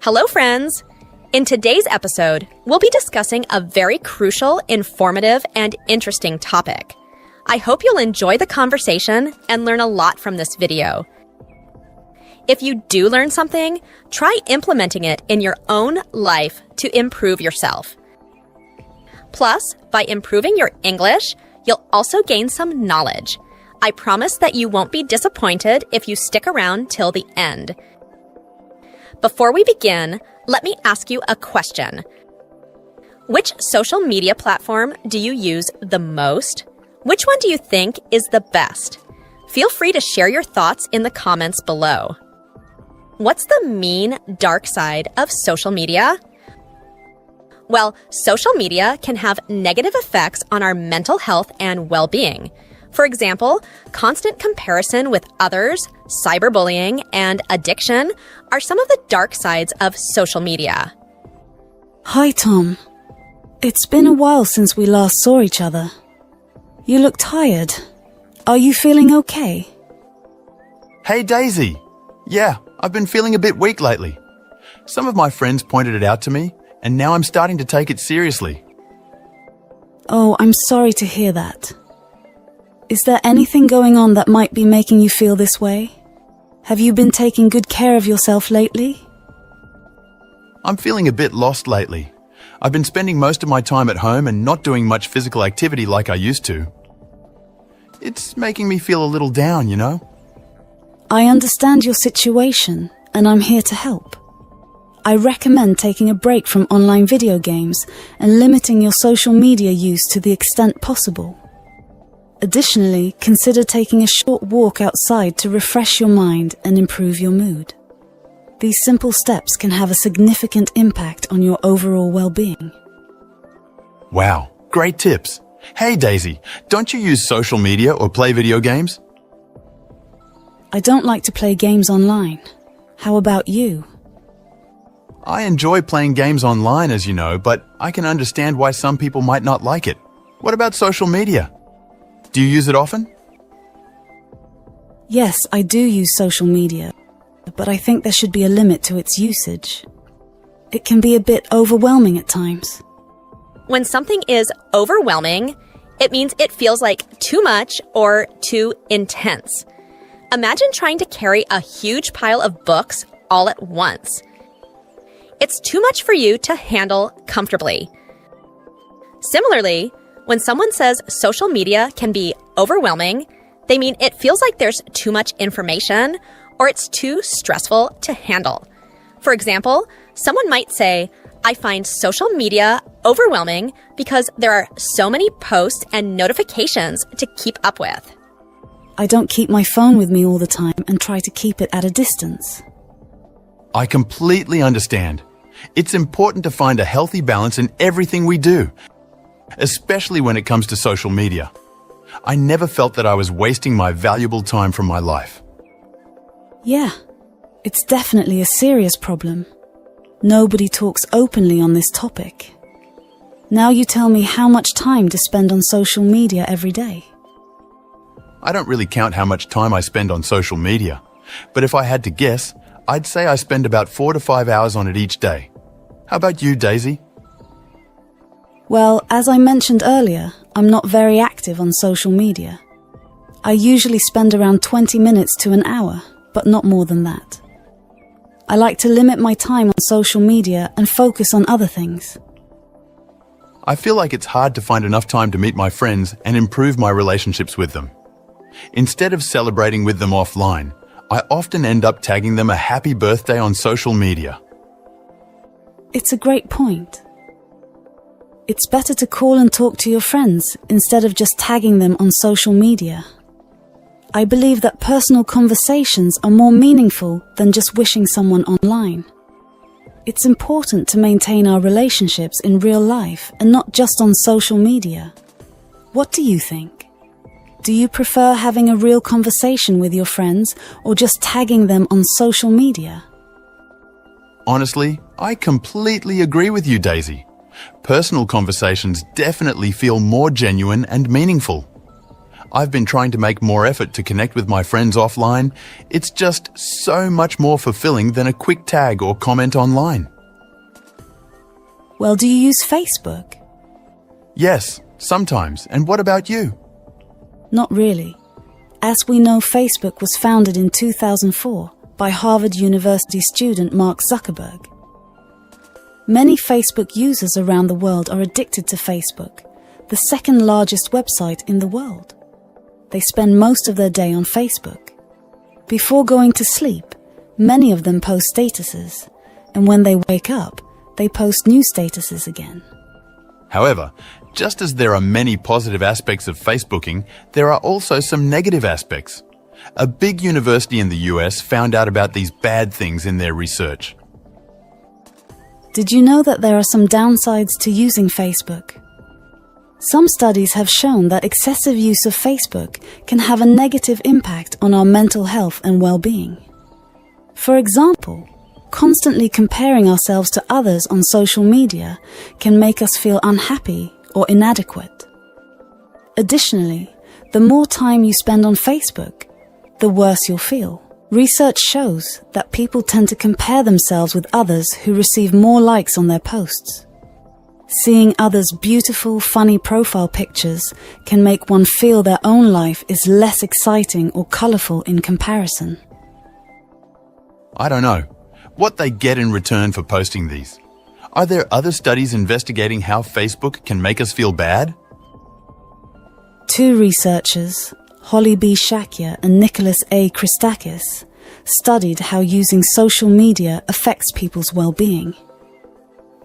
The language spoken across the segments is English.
Hello, friends! In today's episode, we'll be discussing a very crucial, informative, and interesting topic. I hope you'll enjoy the conversation and learn a lot from this video. If you do learn something, try implementing it in your own life to improve yourself. Plus, by improving your English, you'll also gain some knowledge. I promise that you won't be disappointed if you stick around till the end. Before we begin, let me ask you a question. Which social media platform do you use the most? Which one do you think is the best? Feel free to share your thoughts in the comments below. What's the mean, dark side of social media? Well, social media can have negative effects on our mental health and well-being. For example, constant comparison with others, cyberbullying, and addiction are some of the dark sides of social media. Hi, Tom. It's been a while since we last saw each other. You look tired. Are you feeling okay? Hey, Daisy. Yeah, I've been feeling a bit weak lately. Some of my friends pointed it out to me, and now I'm starting to take it seriously. Oh, I'm sorry to hear that. Is there anything going on that might be making you feel this way? Have you been taking good care of yourself lately? I'm feeling a bit lost lately. I've been spending most of my time at home and not doing much physical activity like I used to. It's making me feel a little down, you know? I understand your situation, and I'm here to help. I recommend taking a break from online video games and limiting your social media use to the extent possible. Additionally, consider taking a short walk outside to refresh your mind and improve your mood. These simple steps can have a significant impact on your overall well-being. Wow, great tips. Hey, Daisy, don't you use social media or play video games? I don't like to play games online. How about you? I enjoy playing games online, as you know, but I can understand why some people might not like it. What about social media? Do you use it often? Yes, I do use social media, but I think there should be a limit to its usage. It can be a bit overwhelming at times. When something is overwhelming, it means it feels like too much or too intense. Imagine trying to carry a huge pile of books all at once. It's too much for you to handle comfortably. Similarly, when someone says social media can be overwhelming, they mean it feels like there's too much information or it's too stressful to handle. For example, someone might say, I find social media overwhelming because there are so many posts and notifications to keep up with. I don't keep my phone with me all the time and try to keep it at a distance. I completely understand. It's important to find a healthy balance in everything we do, especially when it comes to social media. I never felt that I was wasting my valuable time from my life. Yeah, it's definitely a serious problem. Nobody talks openly on this topic. Now you tell me how much time to spend on social media every day. I don't really count how much time I spend on social media, but if I had to guess, I'd say I spend about 4 to 5 hours on it each day. How about you, Daisy? Well, as I mentioned earlier, I'm not very active on social media. I usually spend around 20 minutes to an hour, but not more than that. I like to limit my time on social media and focus on other things. I feel like it's hard to find enough time to meet my friends and improve my relationships with them. Instead of celebrating with them offline, I often end up tagging them a happy birthday on social media. It's a great point. It's better to call and talk to your friends instead of just tagging them on social media. I believe that personal conversations are more meaningful than just wishing someone online. It's important to maintain our relationships in real life and not just on social media. What do you think? Do you prefer having a real conversation with your friends or just tagging them on social media? Honestly, I completely agree with you, Daisy. Personal conversations definitely feel more genuine and meaningful. I've been trying to make more effort to connect with my friends offline. It's just so much more fulfilling than a quick tag or comment online. Well, do you use Facebook? Yes, sometimes. And what about you? Not really. As we know, Facebook was founded in 2004 by Harvard University student Mark Zuckerberg. Many Facebook users around the world are addicted to Facebook, the second largest website in the world. They spend most of their day on Facebook. Before going to sleep, many of them post statuses, and when they wake up, they post new statuses again. However, just as there are many positive aspects of Facebooking, there are also some negative aspects. A big university in the US found out about these bad things in their research. Did you know that there are some downsides to using Facebook? Some studies have shown that excessive use of Facebook can have a negative impact on our mental health and well-being. For example, constantly comparing ourselves to others on social media can make us feel unhappy or inadequate. Additionally, the more time you spend on Facebook, the worse you'll feel. Research shows that people tend to compare themselves with others who receive more likes on their posts. Seeing others' beautiful, funny profile pictures can make one feel their own life is less exciting or colorful in comparison. I don't know what they get in return for posting these. Are there other studies investigating how Facebook can make us feel bad? Two researchers, Holly B. Shakya and Nicholas A. Christakis, studied how using social media affects people's well-being.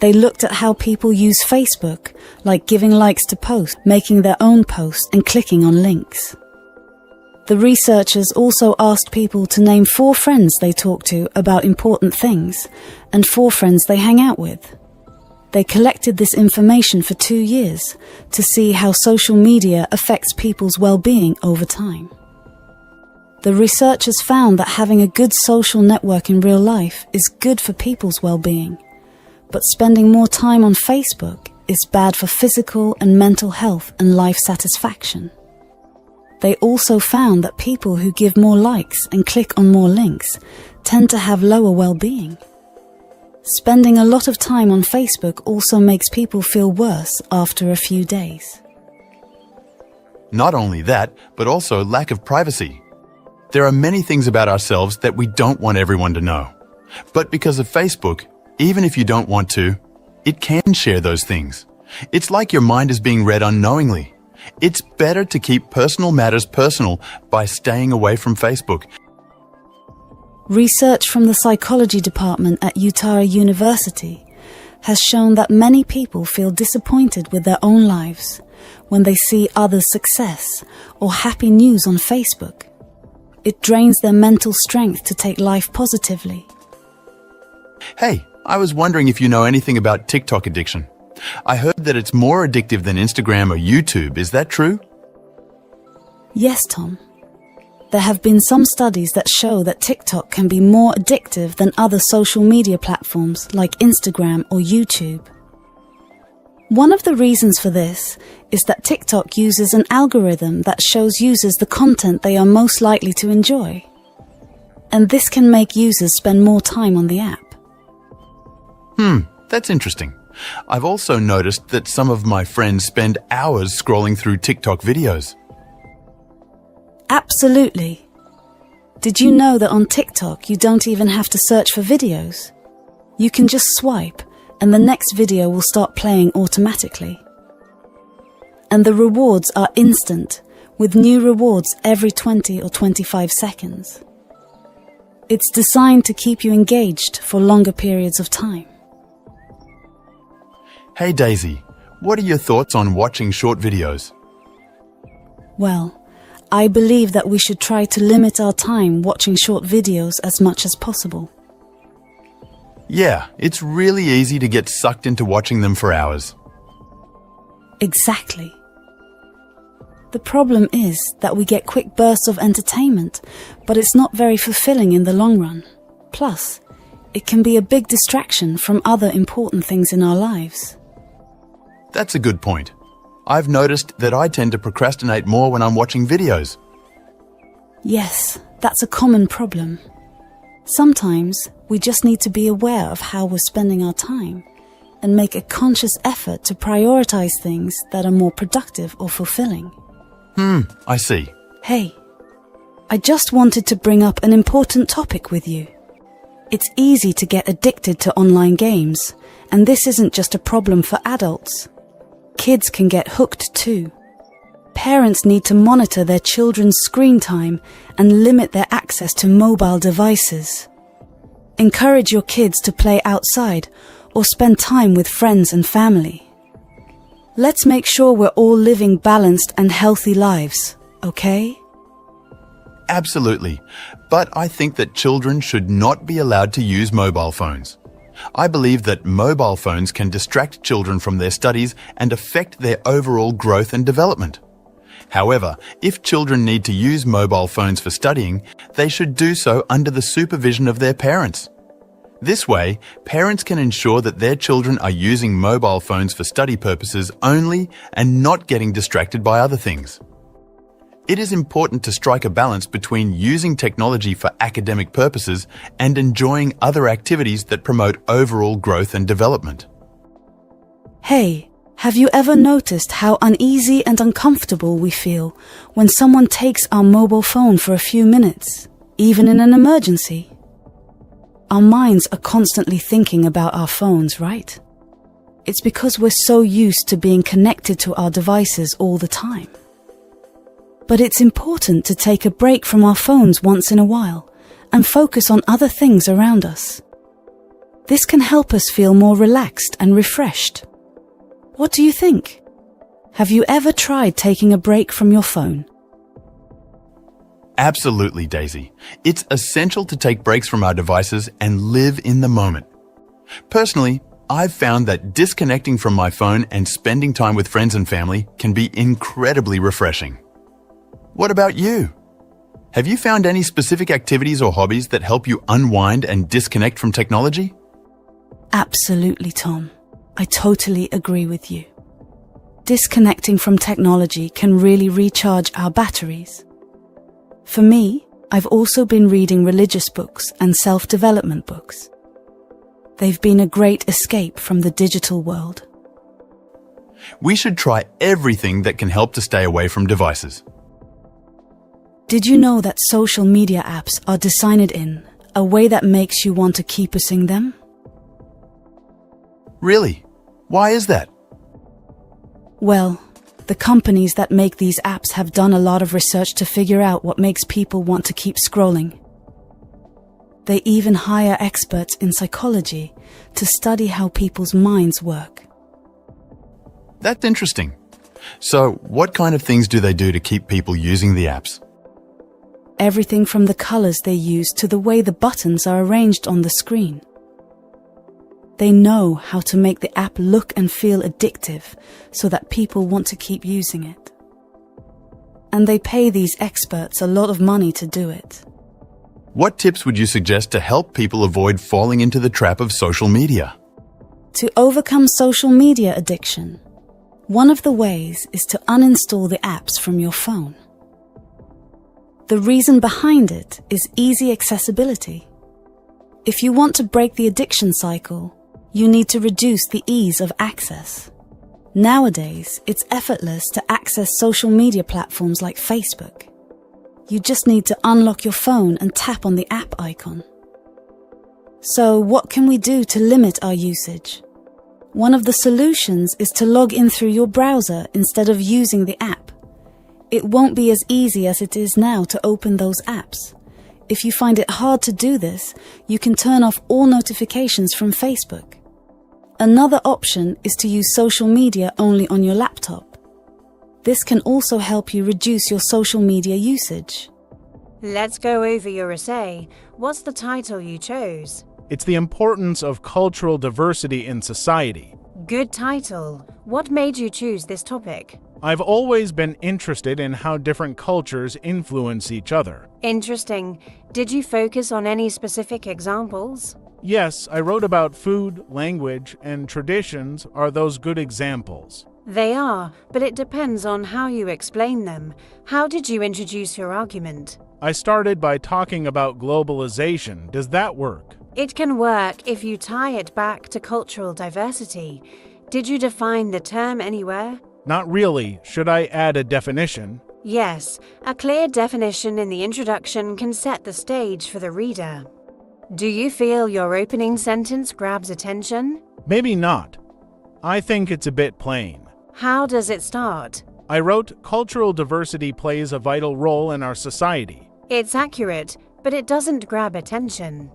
They looked at how people use Facebook, like giving likes to posts, making their own posts, and clicking on links. The researchers also asked people to name 4 friends they talk to about important things and 4 friends they hang out with. They collected this information for 2 years to see how social media affects people's well-being over time. The researchers found that having a good social network in real life is good for people's well-being, but spending more time on Facebook is bad for physical and mental health and life satisfaction. They also found that people who give more likes and click on more links tend to have lower well-being. Spending a lot of time on Facebook also makes people feel worse after a few days. Not only that, but also lack of privacy. There are many things about ourselves that we don't want everyone to know. But because of Facebook, even if you don't want to, it can share those things. It's like your mind is being read unknowingly. It's better to keep personal matters personal by staying away from Facebook. Research from the psychology department at Utah University has shown that many people feel disappointed with their own lives when they see others' success or happy news on Facebook. It drains their mental strength to take life positively. Hey, I was wondering if you know anything about TikTok addiction. I heard that it's more addictive than Instagram or YouTube. Is that true? Yes, Tom. There have been some studies that show that TikTok can be more addictive than other social media platforms like Instagram or YouTube. One of the reasons for this is that TikTok uses an algorithm that shows users the content they are most likely to enjoy. And this can make users spend more time on the app. That's interesting. I've also noticed that some of my friends spend hours scrolling through TikTok videos. Absolutely. Did you know that on TikTok you don't even have to search for videos? You can just swipe and the next video will start playing automatically. And the rewards are instant, with new rewards every 20 or 25 seconds. It's designed to keep you engaged for longer periods of time. Hey Daisy, what are your thoughts on watching short videos? Well, I believe that we should try to limit our time watching short videos as much as possible. Yeah, it's really easy to get sucked into watching them for hours. Exactly. The problem is that we get quick bursts of entertainment, but it's not very fulfilling in the long run. Plus, it can be a big distraction from other important things in our lives. That's a good point. I've noticed that I tend to procrastinate more when I'm watching videos. Yes, that's a common problem. Sometimes we just need to be aware of how we're spending our time and make a conscious effort to prioritize things that are more productive or fulfilling. I see. Hey, I just wanted to bring up an important topic with you. It's easy to get addicted to online games, and this isn't just a problem for adults. Kids can get hooked too. Parents need to monitor their children's screen time and limit their access to mobile devices. Encourage your kids to play outside or spend time with friends and family. Let's make sure we're all living balanced and healthy lives, okay? Absolutely. But I think that children should not be allowed to use mobile phones. I believe that mobile phones can distract children from their studies and affect their overall growth and development. However, if children need to use mobile phones for studying, they should do so under the supervision of their parents. This way, parents can ensure that their children are using mobile phones for study purposes only and not getting distracted by other things. It is important to strike a balance between using technology for academic purposes and enjoying other activities that promote overall growth and development. Hey, have you ever noticed how uneasy and uncomfortable we feel when someone takes our mobile phone for a few minutes, even in an emergency? Our minds are constantly thinking about our phones, right? It's because we're so used to being connected to our devices all the time. But it's important to take a break from our phones once in a while and focus on other things around us. This can help us feel more relaxed and refreshed. What do you think? Have you ever tried taking a break from your phone? Absolutely, Daisy. It's essential to take breaks from our devices and live in the moment. Personally, I've found that disconnecting from my phone and spending time with friends and family can be incredibly refreshing. What about you? Have you found any specific activities or hobbies that help you unwind and disconnect from technology? Absolutely, Tom. I totally agree with you. Disconnecting from technology can really recharge our batteries. For me, I've also been reading religious books and self-development books. They've been a great escape from the digital world. We should try everything that can help to stay away from devices. Did you know that social media apps are designed in a way that makes you want to keep using them? Really? Why is that? Well, the companies that make these apps have done a lot of research to figure out what makes people want to keep scrolling. They even hire experts in psychology to study how people's minds work. That's interesting. So, what kind of things do they do to keep people using the apps? Everything from the colors they use to the way the buttons are arranged on the screen. They know how to make the app look and feel addictive so that people want to keep using it. And they pay these experts a lot of money to do it. What tips would you suggest to help people avoid falling into the trap of social media? To overcome social media addiction, one of the ways is to uninstall the apps from your phone. The reason behind it is easy accessibility. If you want to break the addiction cycle, you need to reduce the ease of access. Nowadays, it's effortless to access social media platforms like Facebook. You just need to unlock your phone and tap on the app icon. So, what can we do to limit our usage? One of the solutions is to log in through your browser instead of using the app. It won't be as easy as it is now to open those apps. If you find it hard to do this, you can turn off all notifications from Facebook. Another option is to use social media only on your laptop. This can also help you reduce your social media usage. Let's go over your essay. What's the title you chose? It's the importance of cultural diversity in society. Good title. What made you choose this topic? I've always been interested in how different cultures influence each other. Interesting. Did you focus on any specific examples? Yes, I wrote about food, language, and traditions are those good examples. They are, but it depends on how you explain them. How did you introduce your argument? I started by talking about globalization. Does that work? It can work if you tie it back to cultural diversity. Did you define the term anywhere? Not really. Should I add a definition? Yes, a clear definition in the introduction can set the stage for the reader. Do you feel your opening sentence grabs attention? Maybe not. I think it's a bit plain. How does it start? I wrote, cultural diversity plays a vital role in our society. It's accurate, but it doesn't grab attention.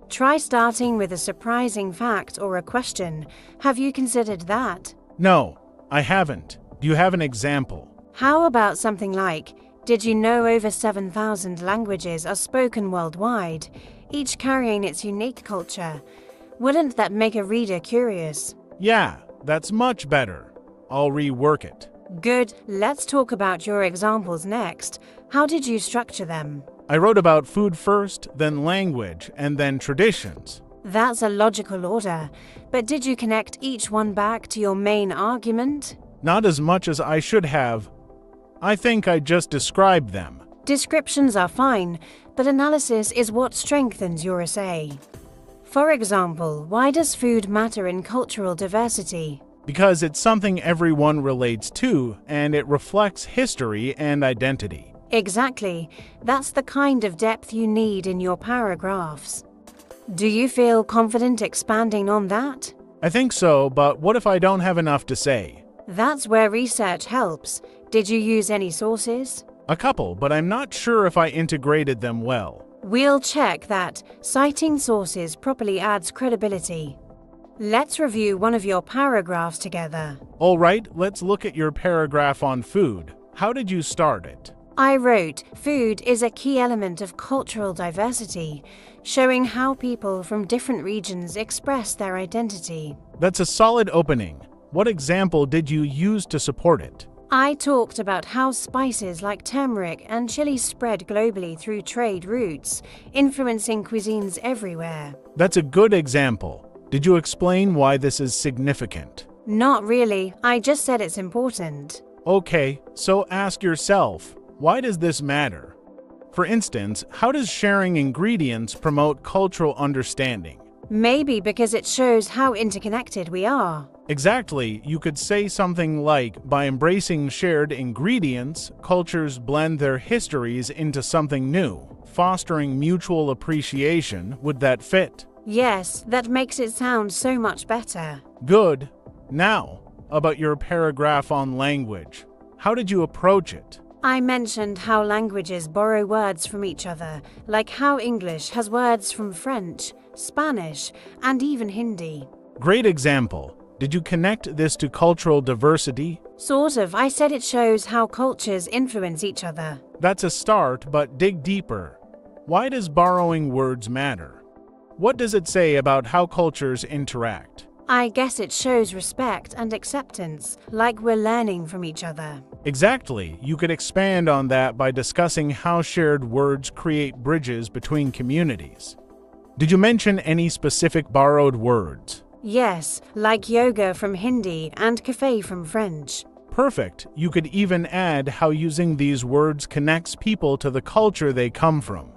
Try starting with a surprising fact or a question. Have you considered that? No, I haven't. Do you have an example? How about something like, did you know over 7,000 languages are spoken worldwide, each carrying its unique culture? Wouldn't that make a reader curious? Yeah, that's much better. I'll rework it. Good. Let's talk about your examples next. How did you structure them? I wrote about food first, then language, and then traditions. That's a logical order. But did you connect each one back to your main argument? Not as much as I should have. I think I just described them. Descriptions are fine, but analysis is what strengthens your essay. For example, why does food matter in cultural diversity? Because it's something everyone relates to, and it reflects history and identity. Exactly. That's the kind of depth you need in your paragraphs. Do you feel confident expanding on that? I think so, but what if I don't have enough to say? That's where research helps. Did you use any sources? A couple, but I'm not sure if I integrated them well. We'll check that. Citing sources properly adds credibility. Let's review one of your paragraphs together. All right, let's look at your paragraph on food. How did you start it? I wrote, food is a key element of cultural diversity, showing how people from different regions express their identity. That's a solid opening. What example did you use to support it? I talked about how spices like turmeric and chili spread globally through trade routes, influencing cuisines everywhere. That's a good example. Did you explain why this is significant? Not really. I just said it's important. Okay, so ask yourself, why does this matter? For instance, how does sharing ingredients promote cultural understanding? Maybe because it shows how interconnected we are. Exactly, you could say something like, by embracing shared ingredients, cultures blend their histories into something new, fostering mutual appreciation. Would that fit? Yes, that makes it sound so much better. Good. Now, about your paragraph on language. How did you approach it? I mentioned how languages borrow words from each other, like how English has words from French, Spanish, and even Hindi. Great example. Did you connect this to cultural diversity? Sort of. I said it shows how cultures influence each other. That's a start, but dig deeper. Why does borrowing words matter? What does it say about how cultures interact? I guess it shows respect and acceptance, like we're learning from each other. Exactly. You could expand on that by discussing how shared words create bridges between communities. Did you mention any specific borrowed words? Yes, like yoga from Hindi and café from French. Perfect. You could even add how using these words connects people to the culture they come from.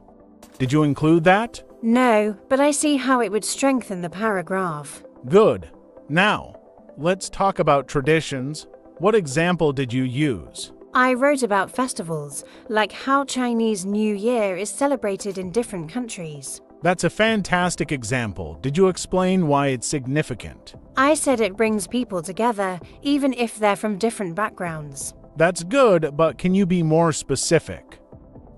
Did you include that? No, but I see how it would strengthen the paragraph. Good. Now, let's talk about traditions. What example did you use? I wrote about festivals, like how Chinese New Year is celebrated in different countries. That's a fantastic example. Did you explain why it's significant? I said it brings people together, even if they're from different backgrounds. That's good, but can you be more specific?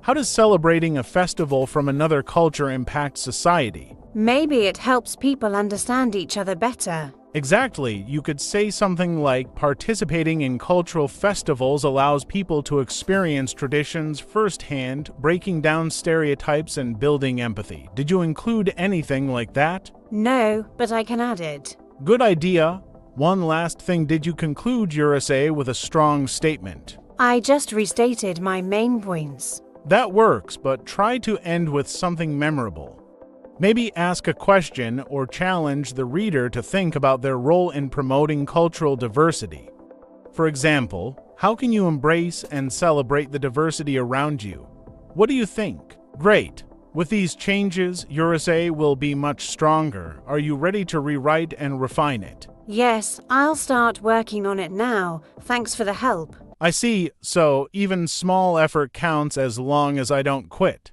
How does celebrating a festival from another culture impact society? Maybe it helps people understand each other better. Exactly. You could say something like, participating in cultural festivals allows people to experience traditions firsthand, breaking down stereotypes and building empathy. Did you include anything like that? No, but I can add it. Good idea. One last thing, did you conclude your essay with a strong statement? I just restated my main points. That works, but try to end with something memorable. Maybe ask a question or challenge the reader to think about their role in promoting cultural diversity. For example, how can you embrace and celebrate the diversity around you? What do you think? Great. With these changes, your essay will be much stronger. Are you ready to rewrite and refine it? Yes, I'll start working on it now. Thanks for the help. I see, so even small effort counts as long as I don't quit.